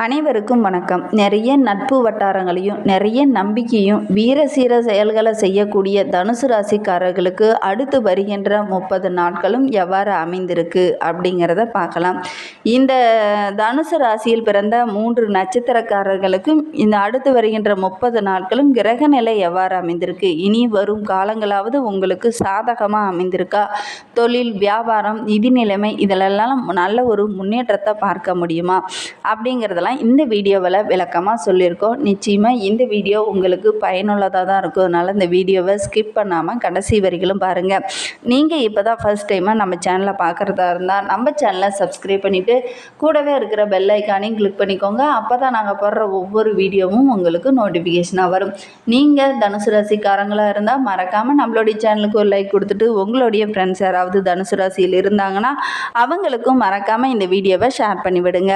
அனைவருக்கும் வணக்கம். நிறைய நட்பு வட்டாரங்களையும் நிறைய நம்பிக்கையும் வீர சீர செயல்களை செய்யக்கூடிய தனுசு ராசிக்காரர்களுக்கு அடுத்து வருகின்ற 30 நாட்களும் எவ்வாறு அமைந்திருக்கு அப்படிங்கிறத பார்க்கலாம். இந்த தனுசு ராசியில் பிறந்த 3 நட்சத்திரக்காரர்களுக்கும் இந்த அடுத்து வருகின்ற 30 நாட்களும் கிரக நிலை எவ்வாறு அமைந்திருக்கு, இனி வரும் காலங்களாவது உங்களுக்கு சாதகமாக அமைந்திருக்கா, தொழில் வியாபாரம் நிதி நிலைமை இதிலெல்லாம் நல்ல ஒரு முன்னேற்றத்தை பார்க்க முடியுமா அப்படிங்கிறதெல்லாம் இந்த வீடியோவில் விளக்கமாக சொல்லியிருக்கோம். நிச்சயமாக இந்த வீடியோ உங்களுக்கு பயனுள்ளதாக தான் இருக்கும். அதனால் இந்த வீடியோவை ஸ்கிப் பண்ணாமல் கடைசி வரைக்கும் பாருங்கள். நீங்கள் இப்போ தான் ஃபர்ஸ்ட் டைமாக நம்ம சேனலை பார்க்குறதா இருந்தால் நம்ம சேனலை சப்ஸ்கிரைப் பண்ணிவிட்டு கூடவே இருக்கிற பெல் ஐக்கானையும் கிளிக் பண்ணிக்கோங்க. அப்போ தான் நாங்கள் போடுற ஒவ்வொரு வீடியோவும் உங்களுக்கு நோட்டிஃபிகேஷனாக வரும். நீங்கள் தனுசு ராசிக்காரங்களாக இருந்தால் மறக்காமல் நம்மளுடைய சேனலுக்கு ஒரு லைக் கொடுத்துட்டு உங்களுடைய ஃப்ரெண்ட்ஸ் யாராவது தனுசு ராசியில் இருந்தாங்கன்னா அவங்களுக்கும் மறக்காமல் இந்த வீடியோவை ஷேர் பண்ணிவிடுங்க.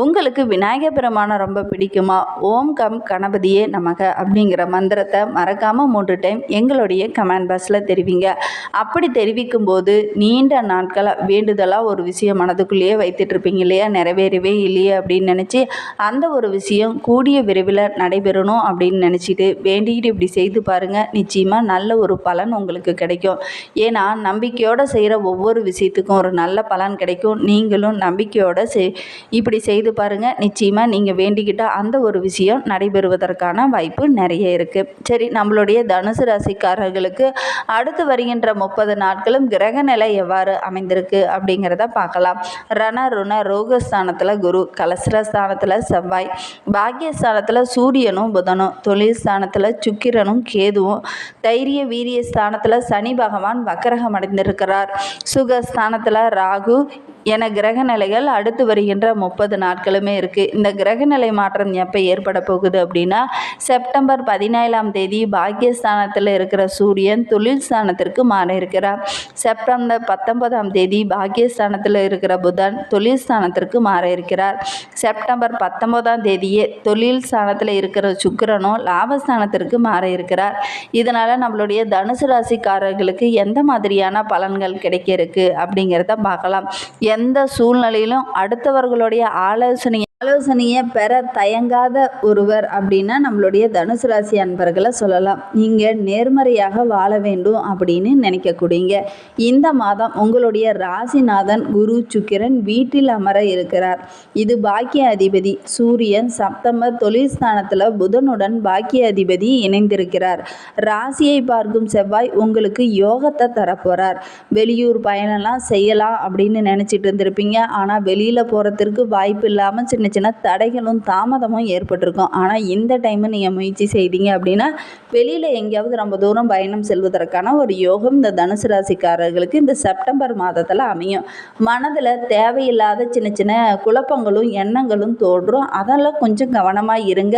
உங்களுக்கு விநாயகர் பெருமானை ரொம்ப பிடிக்குமா? ஓம் கம் கணபதியே நமக அப்படிங்கிற மந்திரத்தை மறக்காமல் 3 டைம் எங்களுடைய கமெண்ட் பாக்ஸில் தெரிவிங்க. அப்படி தெரிவிக்கும் போது நீண்ட நாட்களாக வேண்டுதலாக ஒரு விஷயம் மனதுக்குள்ளேயே வைத்துட்டு இருப்பீங்க இல்லையா, நிறைவேறவே இல்லையே அப்படின்னு நினச்சி அந்த ஒரு விஷயம் கூடிய விரைவில் நடைபெறணும் அப்படின்னு நினச்சிட்டு வேண்டிக்கிட்டு இப்படி செய்து பாருங்கள். நிச்சயமாக நல்ல ஒரு பலன் உங்களுக்கு கிடைக்கும். ஏன்னா நம்பிக்கையோடு செய்கிற ஒவ்வொரு விஷயத்துக்கும் ஒரு நல்ல பலன் கிடைக்கும். நீங்களும் நம்பிக்கையோடு இப்படி செய்து பாருங்கள். நிச்சயமாக நீங்கள் வேண்டிக்கிட்ட அந்த ஒரு விஷயம் நடைபெறுவதற்கான வாய்ப்பு நிறைய இருக்குது. சரி, நம்மளுடைய தனுசு ராசிக்காரர்களுக்கு அடுத்து வருகின்ற 30 நாட்களும் கிரக நிலை எவ்வாறு அமைந்திருக்கு அப்படிங்கிறத பார்க்கலாம். ரண ருண ரோகஸ்தானத்தில் குரு, கலசரஸ்தானத்தில் செவ்வாய், பாக்கியஸ்தானத்தில் சூரியனும் புதனும், தொழில் ஸ்தானத்தில் சுக்கிரனும் கேதுவும், தைரிய வீரிய ஸ்தானத்தில் சனி பகவான் வக்கரகம் அடைந்திருக்கிறார். சுகஸ்தானத்தில் ராகு என கிரக நிலைகள் அடுத்து வருகின்ற 30 நாட்களுமே இருக்குது. இந்த கிரக நிலை மாற்றம் எப்போ ஏற்பட போகுது அப்படின்னா செப்டம்பர் 17ஆம் தேதி பாக்கியஸ்தானத்தில் இருக்கிற சூரியன் தொழில் ஸ்தானத்திற்கு மாற இருக்கிறார். செப்டம்பர் 19ஆம் தேதி பாக்கியஸ்தானத்தில் இருக்கிற புதன் தொழில் ஸ்தானத்திற்கு மாற இருக்கிறார். செப்டம்பர் 19ஆம் தேதியே தொழில் ஸ்தானத்தில் இருக்கிற சுக்கிரனும் லாபஸ்தானத்திற்கு மாற இருக்கிறார். இதனால் நம்மளுடைய தனுசு ராசிக்காரர்களுக்கு எந்த மாதிரியான பலன்கள் கிடைக்க இருக்கு அப்படிங்கிறத பார்க்கலாம். எந்த சூழ்நிலையிலும் அடுத்தவர்களுடைய ஆலோசனையை பெற தயங்காத ஒருவர் அப்படின்னா நம்மளுடைய தனுசு ராசி அன்பர்களை சொல்லலாம். நீங்கள் நேர்மறையாக வாழ வேண்டும் அப்படின்னு நினைக்கக்கூடியங்க. இந்த மாதம் உங்களுடைய ராசிநாதன் குரு சுக்கிரன் வீட்டில் அமர இருக்கிறார். இது பாக்கிய அதிபதி சூரியன் செப்டம்பர் தொழில் ஸ்தானத்தில் புதனுடன் பாக்கிய அதிபதி இணைந்திருக்கிறார். ராசியை பார்க்கும் செவ்வாய் உங்களுக்கு யோகத்தை தரப்போகிறார். வெளியூர் பயணம்லாம் செய்யலாம் அப்படின்னு நினச்சிட்டு இருந்திருப்பீங்க. ஆனால் வெளியில் போகிறதுக்கு வாய்ப்பு இல்லாமல் சின்ன சின்ன தடைகளும் தாமதமும் ஏற்பட்டிருக்கும். ஆனால் இந்த டைமு நீங்கள் முயற்சி செய்தீங்க அப்படின்னா வெளியில் எங்கேயாவது ரொம்ப தூரம் பயணம் செல்வதற்கான ஒரு யோகம் இந்த தனுசு ராசிக்காரர்களுக்கு இந்த செப்டம்பர் மாதத்தில் அமையும். மனதில் தேவையில்லாத சின்ன சின்ன குழப்பங்களும் எண்ணங்களும் தோன்றும். அதெல்லாம் கொஞ்சம் கவனமாக இருங்க.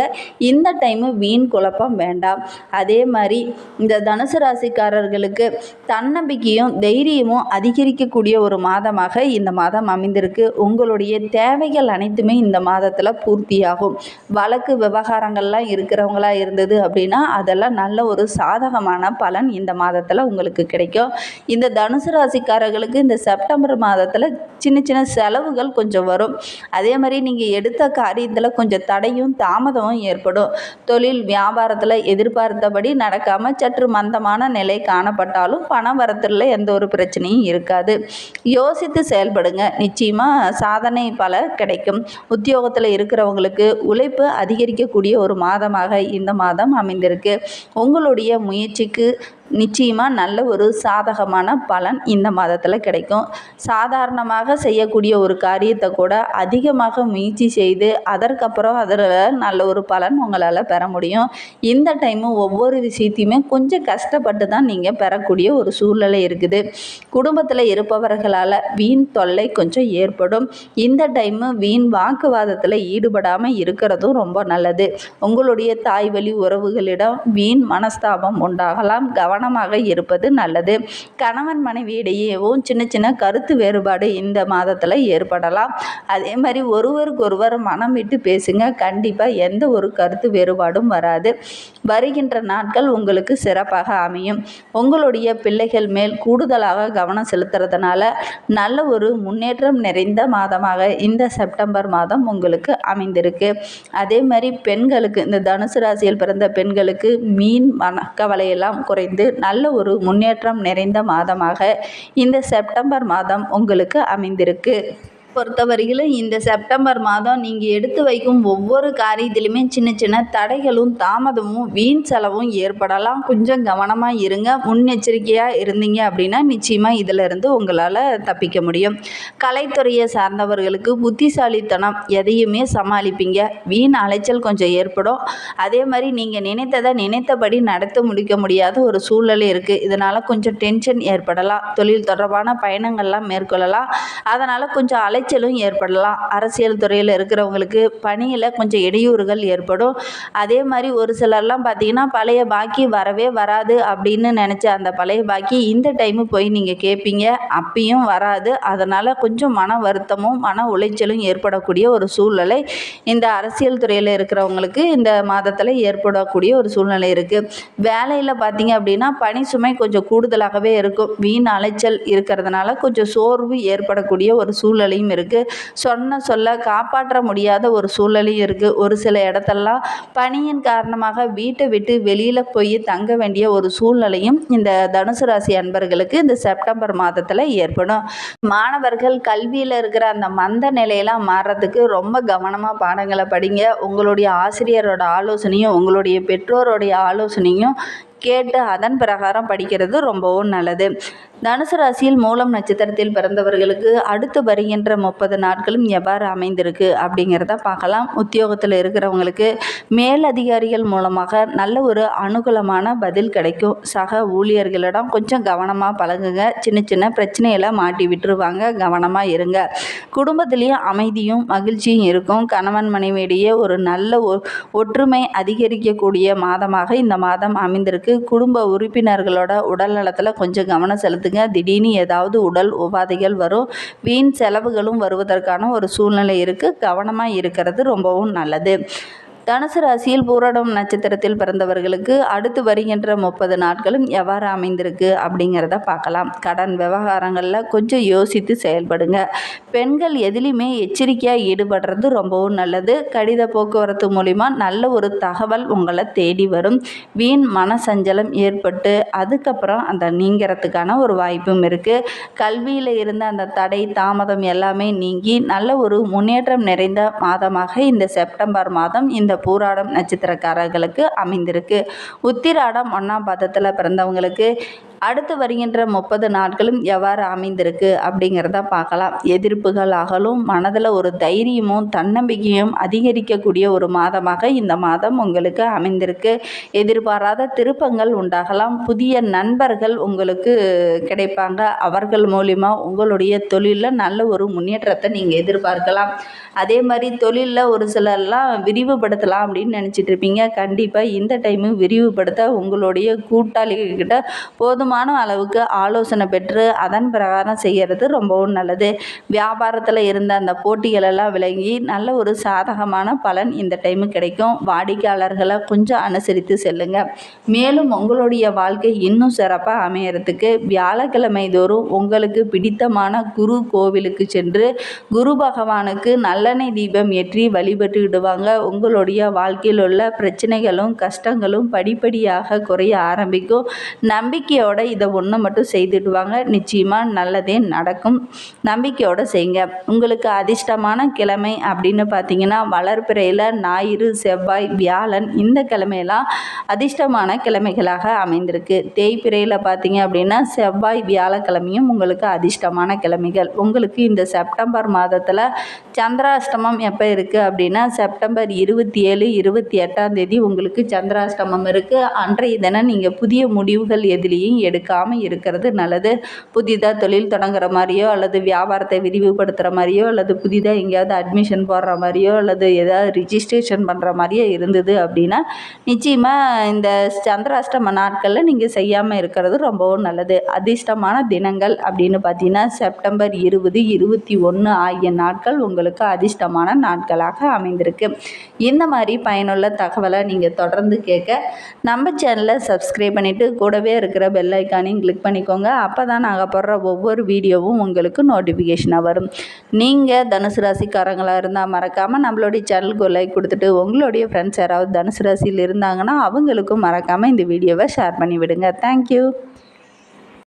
இந்த டைமு வீண் குழப்பம் வேண்டாம். அதே மாதிரி இந்த தனுசு ராசிக்காரர்களுக்கு தன்னம்பிக்கையும் தைரியமும் அதிகரிக்கக்கூடிய ஒரு மாதமாக இந்த மாதம் அமைந்திருக்கு. உங்களுடைய தேவைகள் அனைத்துமே இந்த மாதத்தில் பூர்த்தியாகும். வழக்கு விவகாரங்கள்லாம் இருக்கிறவங்களா இருந்தது அப்படின்னா அதெல்லாம் நல்ல ஒரு சாதகமான பலன் இந்த மாதத்தில் உங்களுக்கு கிடைக்கும். இந்த தனுசு ராசிக்காரர்களுக்கு இந்த செப்டம்பர் மாதத்தில் சின்ன சின்ன செலவுகள் கொஞ்சம் வரும். அதே மாதிரி நீங்கள் எடுத்த காரியத்தில் கொஞ்சம் தடையும் தாமதமும் ஏற்படும். தொழில் வியாபாரத்தில் எதிர்பார்த்தபடி நடக்காமல் சற்று மந்தமான நிலை காணப்பட்டாலும் பண வரத்தில் எந்த ஒரு பிரச்சனையும் இருக்காது. யோசித்து செயல்படுங்க. நிச்சயமாக சாதனை பல கிடைக்கும். உத்தியோகத்தில் இருக்கிறவங்களுக்கு உழைப்பு அதிகரிக்கக்கூடிய ஒரு மாதமாக இந்த மாதம் அமைந்திருக்கு. உங்களுடைய முயற்சிக்கு நிச்சயமாக நல்ல ஒரு சாதகமான பலன் இந்த மாதத்தில் கிடைக்கும். சாதாரணமாக செய்யக்கூடிய ஒரு காரியத்தை கூட அதிகமாக முயற்சி செய்து அதற்கப்புறம் அதில் நல்ல ஒரு பலன் உங்களால் பெற முடியும். இந்த டைமு ஒவ்வொரு விஷயத்தையுமே கொஞ்சம் கஷ்டப்பட்டு தான் நீங்கள் பெறக்கூடிய ஒரு சூழ்நிலை இருக்குது. குடும்பத்தில் இருப்பவர்களால் வீண் தொல்லை கொஞ்சம் ஏற்படும். இந்த டைமு வீண் வாக்குவாதத்தில் ஈடுபடாமல் இருக்கிறதும் ரொம்ப நல்லது. உங்களுடைய தாய் வழி உறவுகளிடம் வீண் மனஸ்தாபம் உண்டாகலாம். கவனம் கவனமாக இருப்பது நல்லது. கணவன் மனைவியிடையேவும் சின்ன சின்ன கருத்து வேறுபாடு இந்த மாதத்தில் ஏற்படலாம். அதே மாதிரி ஒருவருக்கொருவர் மனம் விட்டு பேசுங்க. கண்டிப்பாக எந்த ஒரு கருத்து வேறுபாடும் வராது. வருகின்ற நாட்கள் உங்களுக்கு சிறப்பாக அமையும். உங்களுடைய பிள்ளைகள் மேல் கூடுதலாக கவனம் செலுத்துறதுனால நல்ல ஒரு முன்னேற்றம் நிறைந்த மாதமாக இந்த செப்டம்பர் மாதம் உங்களுக்கு அமைந்திருக்கு. அதே மாதிரி பெண்களுக்கு, இந்த தனுசு ராசியில் பிறந்த பெண்களுக்கு மீன் கவலையெல்லாம் குறைந்து நல்ல ஒரு முன்னேற்றம் நிறைந்த மாதமாக இந்த செப்டம்பர் மாதம் உங்களுக்கு அமைந்திருக்கு. பொறுத்தவரையிலும் இந்த செப்டம்பர் மாதம் நீங்கள் எடுத்து வைக்கும் ஒவ்வொரு காரியத்திலுமே சின்ன சின்ன தடைகளும் தாமதமும் வீண் செலவும் ஏற்படலாம். கொஞ்சம் கவனமாக இருங்க. முன்னெச்சரிக்கையாக இருந்தீங்க அப்படின்னா நிச்சயமாக இதிலிருந்து உங்களால் தப்பிக்க முடியும். கலைத்துறையை சார்ந்தவர்களுக்கு புத்திசாலித்தனம் எதையுமே சமாளிப்பீங்க. வீண் அலைச்சல் கொஞ்சம் ஏற்படும். அதே மாதிரி நீங்கள் நினைத்ததை நினைத்தபடி நடத்த முடிக்க முடியாத ஒரு சூழ்நிலை இருக்குது. இதனால் கொஞ்சம் டென்ஷன் ஏற்படலாம். தொழில் தொடர்பான பயணங்கள்லாம் மேற்கொள்ளலாம். அதனால் கொஞ்சம் அலைச்சலும் ஏற்படலாம். அரசியல் துறையில் இருக்கிறவங்களுக்கு பணியில் கொஞ்சம் இடையூறுகள் ஏற்படும். அதே மாதிரி ஒரு சிலர்லாம் பார்த்தீங்கன்னா பழைய பாக்கி வரவே வராது அப்படின்னு நினச்ச அந்த பழைய பாக்கி இந்த டைமு போய் நீங்கள் கேட்பீங்க, அப்பயும் வராது. அதனால் கொஞ்சம் மன வருத்தமும் மன உளைச்சலும் ஏற்படக்கூடிய ஒரு சூழ்நிலை இந்த அரசியல் துறையில் இருக்கிறவங்களுக்கு இந்த மாதத்தில் ஏற்படக்கூடிய ஒரு சூழ்நிலை இருக்குது. வேலையில் பார்த்தீங்க அப்படின்னா பணி சுமை கொஞ்சம் கூடுதலாகவே இருக்கும். வீண் அலைச்சல் இருக்கிறதுனால கொஞ்சம் சோர்வு ஏற்படக்கூடிய ஒரு சூழ்நிலையும் இருக்குது. சொன்ன சொல்ல காப்பாற்ற முடியாத ஒரு சூழ்நிலையும் இருக்குது. ஒரு சில இடத்தெல்லாம் பணியின் காரணமாக வீட்டை விட்டு வெளியில் போய் தங்க வேண்டிய ஒரு சூழ்நிலையும் இந்த தனுசு ராசி அன்பர்களுக்கு இந்த செப்டம்பர் மாதத்தில் ஏற்படும். மாணவர்கள் கல்வியில் இருக்கிற அந்த மந்த நிலையெல்லாம் மாறுறதுக்கு ரொம்ப கவனமாக பாடங்களை படிங்க. உங்களுடைய ஆசிரியரோட ஆலோசனையும் உங்களுடைய பெற்றோருடைய ஆலோசனையும் கேட்டு அதன் பிரகாரம் படிக்கிறது ரொம்பவும் நல்லது. தனுசு ராசியில் மூலம் நட்சத்திரத்தில் பிறந்தவர்களுக்கு அடுத்து வருகின்ற 30 நாட்களும் எவ்வாறு அமைந்திருக்கு அப்படிங்கிறத பார்க்கலாம். உத்தியோகத்தில் இருக்கிறவங்களுக்கு மேலதிகாரிகள் மூலமாக நல்ல ஒரு அனுகூலமான பதில் கிடைக்கும். சக ஊழியர்களிடம் கொஞ்சம் கவனமாக பழகுங்க. சின்ன சின்ன பிரச்சனைகளை மாட்டி விட்டுருவாங்க. கவனமாக இருங்க. குடும்பத்திலையும் அமைதியும் மகிழ்ச்சியும் இருக்கும். கணவன் மனைவியிடையே ஒரு நல்ல ஒற்றுமை அதிகரிக்கக்கூடிய மாதமாக இந்த மாதம் அமைந்திருக்கு. குடும்ப உறுப்பினர்களோட உடல் நலத்தில் கொஞ்சம் கவனம் செலுத்துங்க. திடீர்னு ஏதாவது உடல் உபாதைகள் வரும். வீண் செலவுகளும் வருவதற்கான ஒரு சூழ்நிலை இருக்குது. கவனமாக இருக்கிறது ரொம்பவும் நல்லது. தனுசு ராசியில் பூராடம் நட்சத்திரத்தில் பிறந்தவர்களுக்கு அடுத்து வருகின்ற 30 நாட்களும் எவ்வாறு அமைந்திருக்கு அப்படிங்கிறத பார்க்கலாம். கடன் விவகாரங்களில் கொஞ்சம் யோசித்து செயல்படுங்க. பெண்கள் எதிலையுமே எச்சரிக்கையாக ஈடுபடுறது ரொம்பவும் நல்லது. கடித போக்குவரத்து மூலிமா நல்ல ஒரு தகவல் உங்களை தேடி வரும். வீண் மனசஞ்சலம் ஏற்பட்டு அதுக்கப்புறம் அந்த நீங்கிறதுக்கான ஒரு வாய்ப்பும் இருக்குது. கல்வியில் இருந்த அந்த தடை தாமதம் எல்லாமே நீங்கி நல்ல ஒரு முன்னேற்றம் நிறைந்த மாதமாக இந்த செப்டம்பர் மாதம் இந்த பூராடம் நட்சத்திரக்காரர்களுக்கு அமைந்திருக்கு. உத்திராடம் 1ஆம் பாதத்தில் பிறந்தவங்களுக்கு அடுத்து வருகின்ற 30 நாட்களும் எவ்வாறு அமைந்திருக்கு அப்படிங்கிறத பார்க்கலாம். எதிர்ப்புகள் அகலும். மனதில் ஒரு தைரியமும் தன்னம்பிக்கையும் அதிகரிக்கக்கூடிய ஒரு மாதமாக இந்த மாதம் உங்களுக்கு அமைந்திருக்கு. எதிர்பாராத திருப்பங்கள் உண்டாகலாம். புதிய நண்பர்கள் உங்களுக்கு கிடைப்பாங்க. அவர்கள் மூலிமா உங்களுடைய தொழிலில் நல்ல ஒரு முன்னேற்றத்தை நீங்கள் எதிர்பார்க்கலாம். அதே மாதிரி தொழிலில் ஒரு சிலர்லாம் விரிவுபடுத்தலாம் அப்படின்னு நினச்சிட்டு இருப்பீங்க. கண்டிப்பாக இந்த டைமு விரிவுபடுத்த உங்களுடைய கூட்டாளிகிட்ட போதுமான அளவுக்கு ஆலோசனை பெற்று அதன் பிரகாரம் செய்கிறது ரொம்பவும் நல்லது. வியாபாரத்தில் இருந்த அந்த போட்டிகளெல்லாம் விலகி நல்ல ஒரு சாதகமான பலன் இந்த டைமு கிடைக்கும். வாடிக்கையாளர்களை கொஞ்சம் அனுசரித்து செல்லுங்க. மேலும் உங்களுடைய வாழ்க்கை இன்னும் சிறப்பாக அமையறதுக்கு வியாழக்கிழமை தோறும் உங்களுக்கு பிடித்தமான குரு கோவிலுக்கு சென்று குரு பகவானுக்கு நல்லெண்ணெய் தீபம் ஏற்றி வழிபட்டுடுவாங்க. உங்களுடைய வாழ்க்கையில் உள்ள பிரச்சனைகளும் கஷ்டங்களும் படிப்படியாக குறைய ஆரம்பிக்கும். நம்பிக்கையோட இதை ஒன்று மட்டும் செய்துடுவாங்க. நிச்சயமாக நல்லதே நடக்கும். நம்பிக்கையோடு செய்யுங்க. உங்களுக்கு அதிர்ஷ்டமான கிழமை அப்படின்னு பார்த்தீங்கன்னா வளர்பிறையில் ஞாயிறு செவ்வாய் வியாழன் இந்த கிழமையெல்லாம் அதிர்ஷ்டமான கிழமைகளாக அமைந்திருக்கு. தேய்பிறையில் பார்த்தீங்க அப்படின்னா செவ்வாய் வியாழக்கிழமையும் உங்களுக்கு அதிர்ஷ்டமான கிழமைகள். உங்களுக்கு இந்த செப்டம்பர் மாதத்தில் சந்திராஷ்டமம் எப்போ இருக்குது அப்படின்னா செப்டம்பர் 27, 28ஆம் தேதி உங்களுக்கு சந்திராஷ்டமம் இருக்குது. அன்றைய தினம் நீங்கள் புதிய முடிவுகள் எதிலையும் எடுக்காமல் இருக்கிறது நல்லது. புதிதாக தொழில் தொடங்குற மாதிரியோ அல்லது வியாபாரத்தை விரிவுபடுத்துகிற மாதிரியோ அல்லது புதிதாக எங்கேயாவது அட்மிஷன் போடுற மாதிரியோ அல்லது ஏதாவது ரிஜிஸ்ட்ரேஷன் பண்ணுற மாதிரியோ இருந்தது அப்படின்னா நிச்சயமாக இந்த சந்திராஷ்டம நாட்களில் நீங்கள் செய்யாமல் இருக்கிறது ரொம்பவும் நல்லது. அதிர்ஷ்டமான தினங்கள் அப்படின்னு பார்த்தீங்கன்னா செப்டம்பர் 20, 21 ஆகிய நாட்கள் உங்களுக்கு அதிர்ஷ்டமான நாட்களாக அமைந்திருக்கு. இந்த மாதிரி பயனுள்ள தகவலை நீங்கள் தொடர்ந்து கேட்க நம்ம சேனலை சப்ஸ்கிரைப் பண்ணிவிட்டு கூடவே இருக்கிற பெல் ஐக்கானையும் கிளிக் பண்ணிக்கோங்க. அப்போ தான் நாங்கள் போடுற ஒவ்வொரு வீடியோவும் உங்களுக்கு நோட்டிஃபிகேஷனாக வரும். நீங்கள் தனுசு ராசிக்காரங்களாக இருந்தால் மறக்காமல் நம்மளுடைய சேனலுக்கு ஒரு லைக் கொடுத்துட்டு உங்களுடைய ஃப்ரெண்ட்ஸ் யாராவது தனுசு ராசியில் இருந்தாங்கன்னா அவங்களுக்கும் மறக்காமல் இந்த வீடியோவை ஷேர் பண்ணி விடுங்க. தேங்க்யூ.